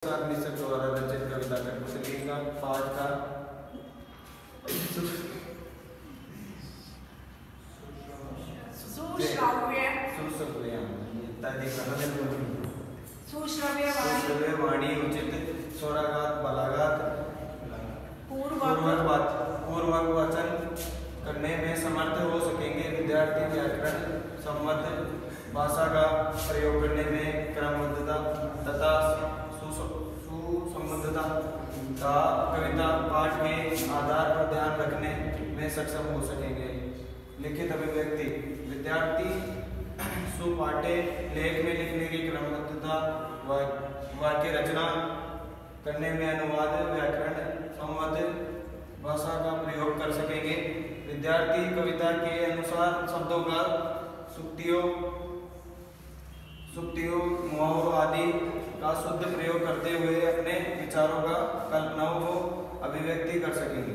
निसर्ग द्वारा रचित कविता कठपुतली का पाठ का सुश्रव्य वाणी उचित स्वराघात बलाघात पूर्वक वचन करने में समर्थ हो सकेंगे। विद्यार्थी व्याकरण सम्मत भाषा का प्रयोग करने में क्रमबद्धता तथा सुसंबद्धता का कविता पाठ के आधार पर ध्यान रखने में सक्षम हो सकेंगे। लिखित अभिव्यक्ति विद्यार्थी सुपाठ्य लेख में लिखने की क्रमबद्धता वाक्य रचना करने में अनुवाद व्याकरण सम्मत भाषा का प्रयोग कर सकेंगे। विद्यार्थी कविता के अनुसार शब्दों का सुक्तियों मुहावरों आदि का शुद्ध प्रयोग करते हुए अपने विचारों का कल्पनाओं को अभिव्यक्ति कर सकेंगे।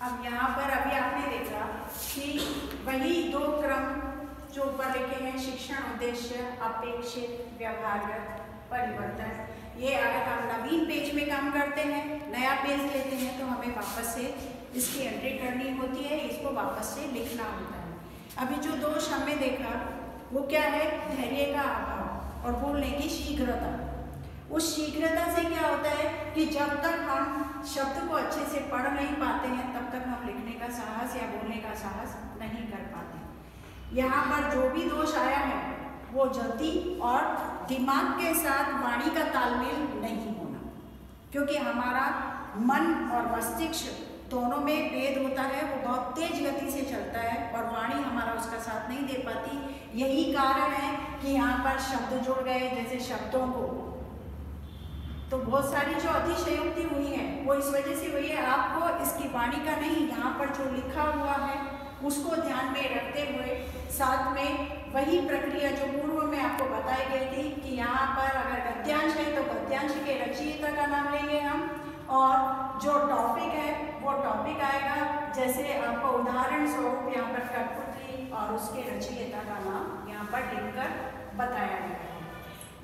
अब यहाँ पर अभी आपने देखा कि वही दो क्रम जो ऊपर लिखे हैं, शिक्षण उद्देश्य, अपेक्षित, व्यवहारगत, परिवर्तन। ये अगर हम नवीन पेज में काम करते हैं, नया पेज लेते हैं, तो हमें वापस से इसकी एंट्री करनी होती है, इसको वापस से लिखना होता है। अभी जो दोष हमने देखा वो क्या है? धैर्य का अभाव और बोलने की शीघ्रता। उस शीघ्रता से क्या होता है कि जब तक हम शब्द को अच्छे से पढ़ नहीं पाते हैं, तब तक हम लिखने का साहस या बोलने का साहस नहीं कर पाते। यहाँ पर जो भी दोष आया है वो जल्दी और दिमाग के साथ वाणी का तालमेल नहीं होना, क्योंकि हमारा मन और मस्तिष्क दोनों में भेद होता है, वो बहुत तेज गति से चलता है और वाणी हमारा उसका साथ नहीं दे पाती। यही कारण है कि यहाँ पर शब्द जुड़ गए, जैसे शब्दों को तो बहुत सारी जो अतिशयोक्ति हुई है वो इस वजह से हुई है। आपको इसकी वाणी का नहीं, यहाँ पर जो लिखा हुआ है उसको ध्यान में रखते हुए साथ में वही प्रक्रिया जो पूर्व में आपको बताई गई थी कि यहाँ पर अगर गद्यांश है तो गद्यांश के रचयिता का नाम लेंगे हम, और जो टॉपिक है वो टॉपिक आएगा। जैसे आपको उदाहरण स्वरूप यहाँ पर कठपुतली और उसके रचयिता का नाम यहाँ पर लिखकर बताया गया है।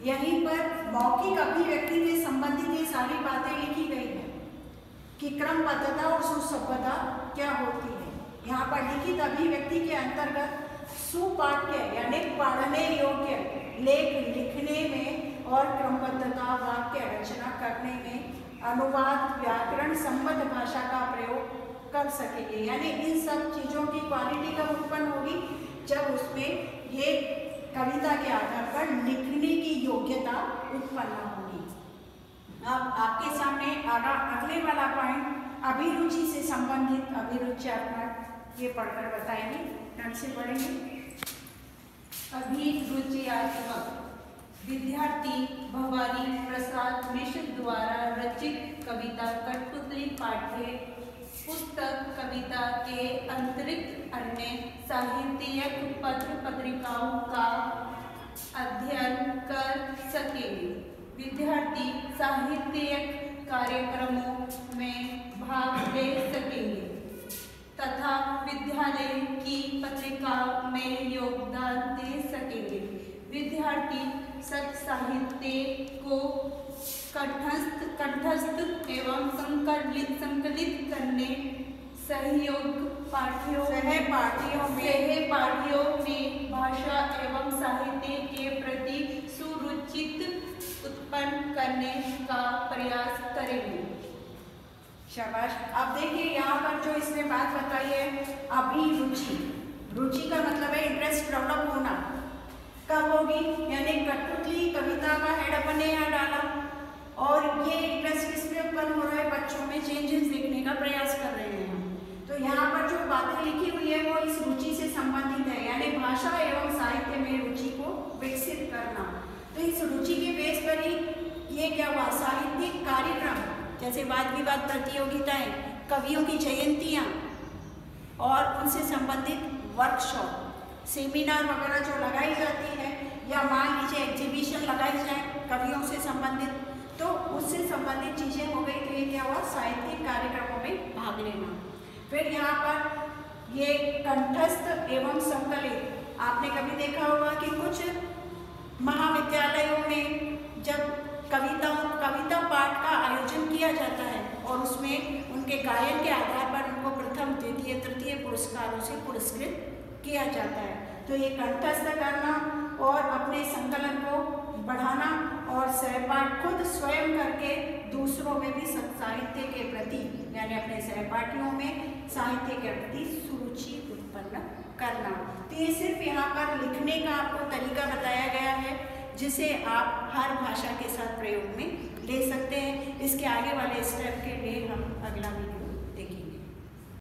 यहीं पर मौखिक अभिव्यक्ति में संबंधित ये सारी बातें लिखी गई है कि क्रमबद्धता और सुसंबद्धता क्या होती है। यहाँ पर लिखित अभिव्यक्ति के अंतर्गत सुपाठ्य यानी पढ़ने योग्य लेख लिखने में और क्रमबद्धता वाक्य रचना करने में अनुवाद व्याकरण सम्मत भाषा का प्रयोग कर सकेंगे। यानी इन सब चीज़ों की क्वालिटी कब उत्पन्न होगी? जब उसमें ये कविता के आधार पर लिखने की योग्यता उत्पन्न होगी। अब आपके सामने अगले वाला पॉइंट अभिरुचि से संबंधित अभिरुच्यात्मक ये पढ़कर बताएंगे, ढंग से पढ़ेंगे। अभिरुच्यात्मक विद्यार्थी भवानी प्रसाद मिश्र द्वारा रचित कविता कठपुतली पाठ्य पुस्तक कविता के अतिरिक्त अन्य साहित्यिक पत्र पत्रिकाओं का अध्ययन कर सकेंगे। विद्यार्थी साहित्यिक कार्यक्रमों में भाग ले सकेंगे तथा विद्यालय की पत्रिका में योगदान दे सकेंगे। विद्यार्थी सच साहित्य को कंठस्थ एवं संकलित करने सहपाठियों में भाषा एवं साहित्य के प्रति सुरुचि उत्पन्न करने का प्रयास करेंगे। शाबाश। अब देखिए यहाँ पर जो इसने बात बताई है अभिरुचि, रुचि का मतलब है इंटरेस्ट डेवलप होना। कब होगी? यानी कठपुतली कविता का हेड अपन ने यहाँ डाला और ये इंटरेस्ट किसमें उत्पन्न हो रहा है? बच्चों में चेंजेस देखने का प्रयास कर रहे हैं। तो यहाँ पर जो बातें लिखी हुई है वो इस रुचि से संबंधित है, यानी भाषा एवं साहित्य में रुचि को विकसित करना। तो इस रुचि के बेस पर ही ये क्या हुआ? साहित्यिक कार्यक्रम जैसे वाद विवाद प्रतियोगिताएं, कवियों की जयंतियाँ और उनसे संबंधित वर्कशॉप, सेमिनार वगैरह जो लगाई जाती है, या मान लीजिए एग्जीबिशन लगाई जाए कवियों से संबंधित, तो उससे संबंधित चीज़ें हो गई। तो ये क्या हुआ? साहित्यिक कार्यक्रमों में भाग लेना। फिर यहाँ पर ये कंठस्थ एवं संकलित, आपने कभी देखा होगा कि कुछ महाविद्यालयों में जब कविता पाठ का आयोजन किया जाता है और उसमें उनके गायन के आधार पर उनको प्रथम, द्वितीय, तृतीय पुरस्कारों से पुरस्कृत किया जाता है। तो ये कंठस्थ करना और अपने संकलन को बढ़ाना और सहपाठ खुद स्वयं करके दूसरों में भी साहित्य के प्रति, यानी अपने सहपाठियों में साहित्य के प्रति सुरुचि उत्पन्न करना। तो ये सिर्फ यहाँ पर लिखने का आपको तरीका बताया गया है, जिसे आप हर भाषा के साथ प्रयोग में ले सकते हैं। इसके आगे वाले स्टेप के लिए हम अगला वीडियो